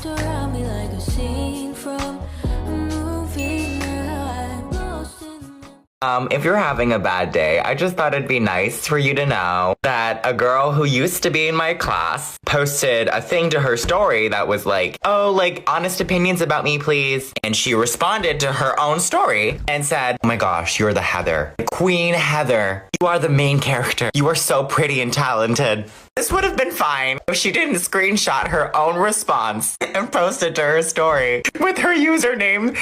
wrapped around me like a scene from a movie. I'm lost in If you're having a bad day, I just thought it'd be nice for you to know that a girl who used to be in my class posted a thing to her story that was like, oh, like, honest opinions about me, please. And she responded to her own story and said, oh my gosh, you're the Heather. Queen Heather. You are the main character. You are so pretty and talented. This would have been fine if she didn't screenshot her own response and post it to her story with her username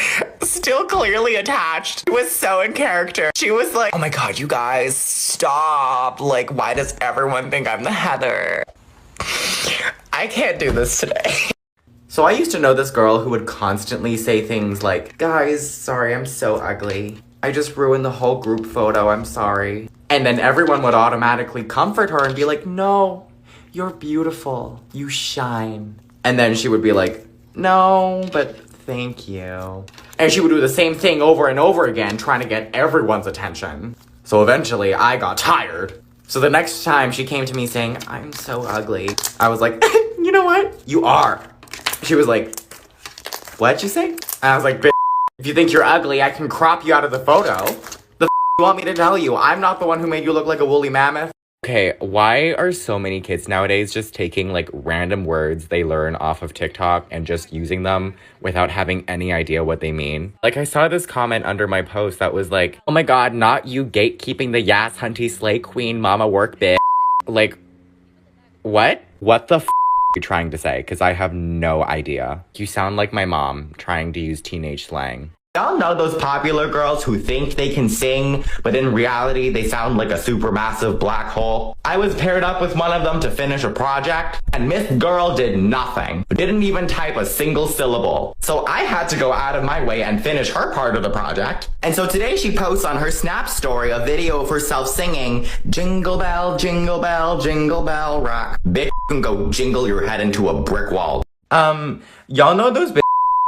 still clearly attached. It was so in character. She was like, oh my god, you guys, stop. Like, why does everyone think I'm the Heather? I can't do this today. So I used to know this girl who would constantly say things like, guys, sorry, I'm so ugly. I just ruined the whole group photo, I'm sorry. And then everyone would automatically comfort her and be like, no, you're beautiful, you shine. And then she would be like, no, but thank you. And she would do the same thing over and over again, trying to get everyone's attention. So eventually I got tired. So the next time she came to me saying, I'm so ugly, I was like, you know what? You are. She was like, what'd you say? And I was like, bitch, if you think you're ugly, I can crop you out of the photo. The you want me to tell you? I'm not the one who made you look like a woolly mammoth. Okay, why are so many kids nowadays just taking like random words they learn off of TikTok and just using them without having any idea what they mean? Like, I saw this comment under my post that was like, oh my god, not you gatekeeping the Yas Hunty Slay Queen Mama work bitch. Like, what? What the f are you trying to say? Because I have no idea. You sound like my mom trying to use teenage slang. Y'all know those popular girls who think they can sing, but in reality, they sound like a supermassive black hole? I was paired up with one of them to finish a project, and Miss Girl did nothing. Didn't even type a single syllable. So I had to go out of my way and finish her part of the project. And so today she posts on her Snap story a video of herself singing, Jingle bell, jingle bell rock. Bitch, you can go jingle your head into a brick wall. Y'all know those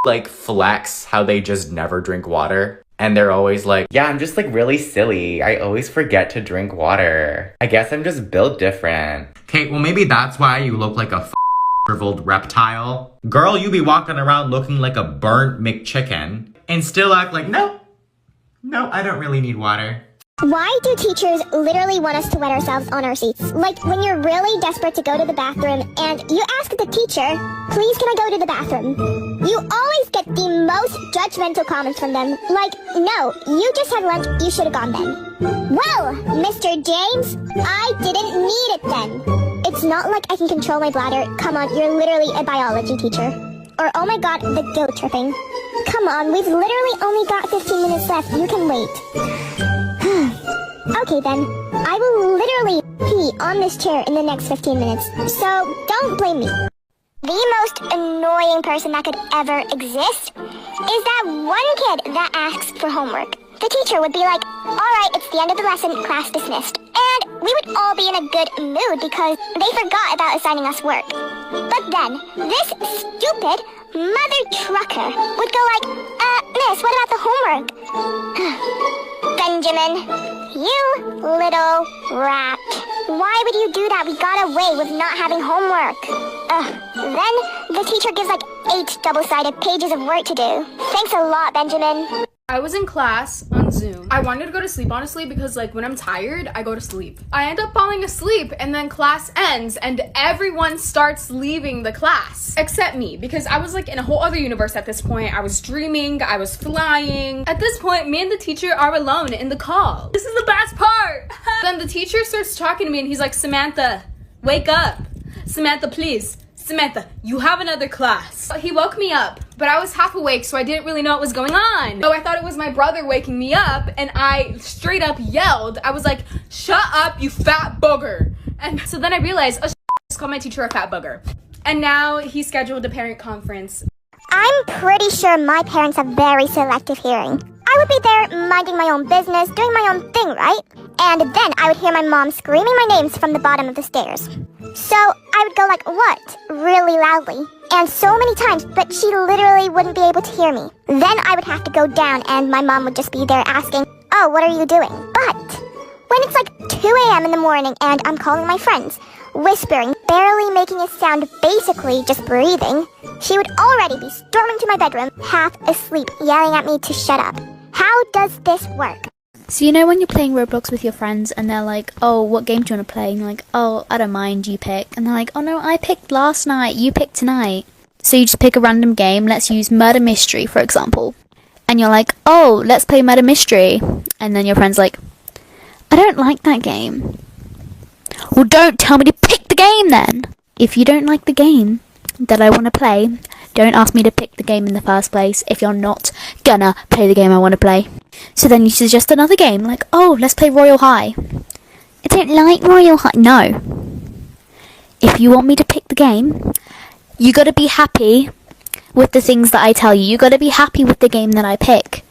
like flex how they just never drink water, and they're always like, yeah, I'm just like really silly, I always forget to drink water, I guess I'm just built different. Okay, well maybe that's why you look like a shriveled reptile. Girl, you be walking around looking like a burnt McChicken and still act like, no, I don't really need water. Why do teachers literally want us to wet ourselves on our seats? Like when you're really desperate to go to the bathroom and you ask the teacher, please can I go to the bathroom? You always get the most judgmental comments from them. Like, no, you just had lunch, you should have gone then. Well, Mr. James, I didn't need it then. It's not like I can control my bladder. Come on, you're literally a biology teacher. Or oh my god, the guilt tripping. Come on, we've literally only got 15 minutes left. You can wait. Okay then, I will literally pee on this chair in the next 15 minutes, so don't blame me. The most annoying person that could ever exist is that one kid that asks for homework. The teacher would be like, alright, it's the end of the lesson, class dismissed. And we would all be in a good mood because they forgot about assigning us work. But then, this stupid mother trucker would go like, miss, what about the homework? Benjamin, you little rat. Why would you do that? We got away with not having homework. Then the teacher gives like 8 double-sided pages of work to do. Thanks a lot, Benjamin. I was in class on Zoom. I wanted to go to sleep, honestly, because like when I'm tired, I go to sleep. I end up falling asleep and then class ends and everyone starts leaving the class. Except me, because I was like in a whole other universe at this point. I was dreaming, I was flying. At this point, me and the teacher are alone in the call. This is the best part! Then the teacher starts talking to me and he's like, Samantha, wake up. Samantha, please. Samantha, you have another class. He woke me up, but I was half awake, so I didn't really know what was going on. So I thought it was my brother waking me up, and I straight up yelled. I was like, shut up, you fat booger. And so then I realized, oh, just called my teacher a fat booger. And now he scheduled a parent conference. I'm pretty sure my parents have very selective hearing. I would be there minding my own business, doing my own thing, right? And then I would hear my mom screaming my names from the bottom of the stairs. So I would go like, what? Really loudly. And so many times, but she literally wouldn't be able to hear me. Then I would have to go down and my mom would just be there asking, oh, what are you doing? But when it's like 2 a.m. in the morning and I'm calling my friends, whispering, barely making a sound, basically just breathing, she would already be storming to my bedroom, half asleep, yelling at me to shut up. How does this work? So you know when you're playing Roblox with your friends and they're like, oh, what game do you want to play? And you're like, oh, I don't mind, you pick. And they're like, oh no, I picked last night, you picked tonight. So you just pick a random game, let's use Murder Mystery, for example. And you're like, oh, let's play Murder Mystery. And then your friend's like, I don't like that game. Well, don't tell me to pick the game then. If you don't like the game that I want to play, don't ask me to pick the game in the first place if you're not gonna play the game I want to play. So then you suggest another game, like, oh, let's play Royal High. I don't like Royal High. No. If you want me to pick the game, you gotta be happy with the things that I tell you. You gotta be happy with the game that I pick.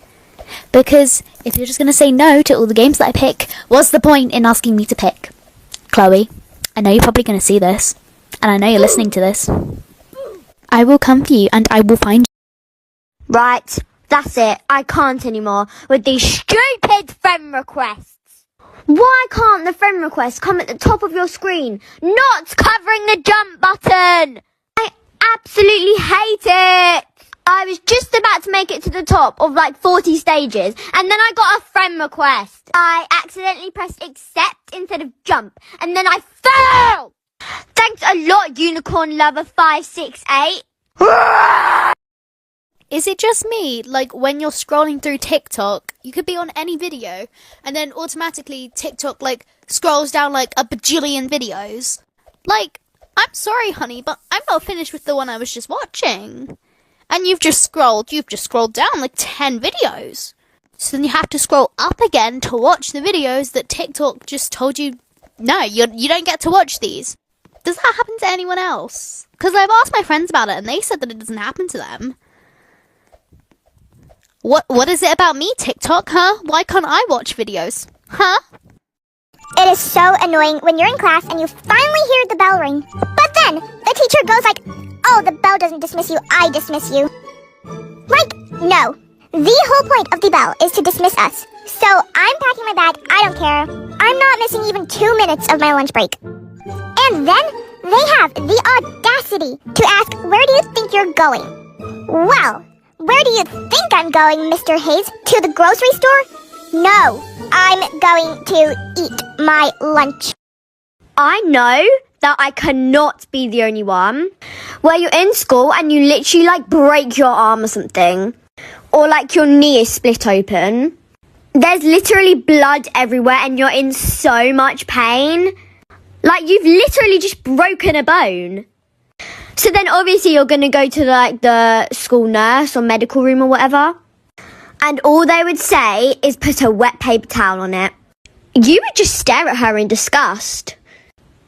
Because if you're just gonna say no to all the games that I pick, what's the point in asking me to pick? Chloe, I know you're probably gonna see this, and I know you're listening to this. I will come for you, and I will find you. Right, that's it. I can't anymore with these stupid friend requests. Why can't the friend request come at the top of your screen, not covering the jump button? I absolutely hate it. I was just about to make it to the top of like 40 stages, and then I got a friend request. I accidentally pressed accept instead of jump, and then I fell. Thanks a lot, Unicorn Lover 568. Is it just me, like when you're scrolling through TikTok, you could be on any video, and then automatically TikTok like scrolls down like a bajillion videos? Like, I'm sorry honey, but I'm not finished with the one I was just watching. And you've just scrolled down like 10 videos. So then you have to scroll up again to watch the videos that TikTok just told you, no, you don't get to watch these. Does that happen to anyone else? Because I've asked my friends about it and they said that it doesn't happen to them. What is it about me, TikTok, huh? Why can't I watch videos? Huh? It is so annoying when you're in class and you finally hear the bell ring. But then, the teacher goes like, oh, the bell doesn't dismiss you, I dismiss you. Like, no. The whole point of the bell is to dismiss us. So I'm packing my bag, I don't care. I'm not missing even 2 minutes of my lunch break. And then, they have the audacity to ask, where do you think you're going? Well, where do you think I'm going, Mr. Hayes? To the grocery store? No, I'm going to eat my lunch. I know that I cannot be the only one where you're in school and you literally like break your arm or something, or like your knee is split open. There's literally blood everywhere and you're in so much pain. Like you've literally just broken a bone. So then obviously you're going to go to like the school nurse or medical room or whatever. And all they would say is put a wet paper towel on it. You would just stare at her in disgust.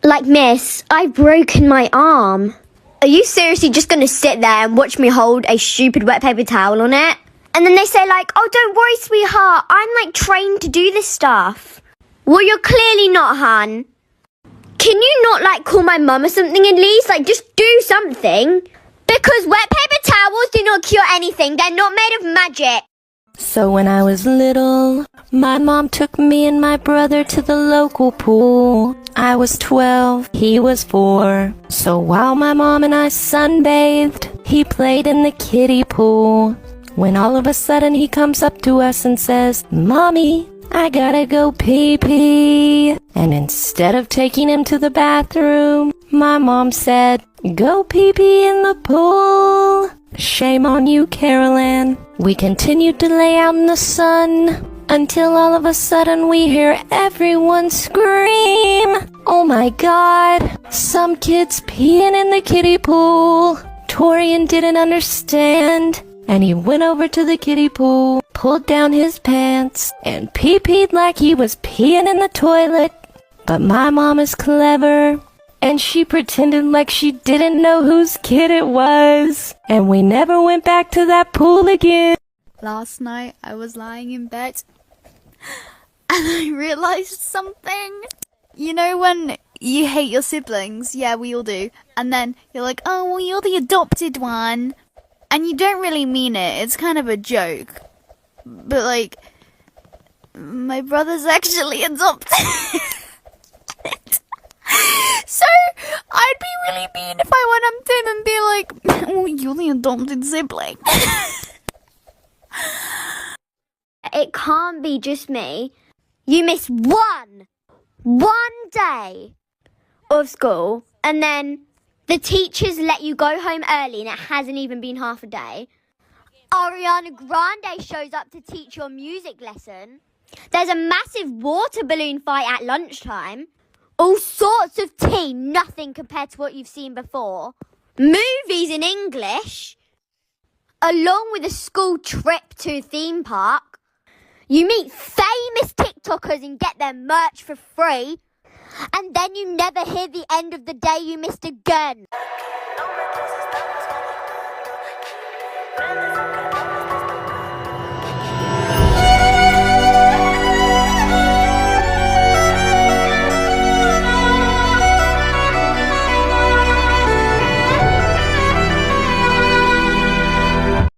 Like, miss, I've broken my arm. Are you seriously just going to sit there and watch me hold a stupid wet paper towel on it? And then they say like, oh, don't worry, sweetheart. I'm like trained to do this stuff. Well, you're clearly not, hun. Can you not like call my mum or something at least? Like, just do something. Because wet paper towels do not cure anything. They're not made of magic. So when I was little, my mom took me and my brother to the local pool. I was 12, he was 4. So while my mom and I sunbathed, he played in the kiddie pool. When all of a sudden he comes up to us and says, Mommy, I gotta go pee-pee. And instead of taking him to the bathroom, my mom said, go pee-pee in the pool. Shame on you, Carolyn. We continued to lay out in the sun until all of a sudden we hear everyone scream. Oh my god, some kids peeing in the kiddie pool. Torian didn't understand, and he went over to the kiddie pool, pulled down his pants, and pee-peed like he was peeing in the toilet. But my mom is clever, and she pretended like she didn't know whose kid it was. And we never went back to that pool again. Last night I was lying in bed and I realised something. You know when you hate your siblings? Yeah, we all do. And then you're like, oh, well, you're the adopted one. And you don't really mean it. It's kind of a joke. But like, my brother's actually adopted. So I'd be you're the adopted sibling. It can't be just me. You miss one day of school, and then the teachers let you go home early and it hasn't even been half a day. Ariana Grande shows up to teach your music lesson. There's a massive water balloon fight at lunchtime. All sorts of tea, nothing compared to what you've seen before. Movies in English, along with a school trip to a theme park. You meet famous TikTokers and get their merch for free. And then you never hear the end of the day you missed again.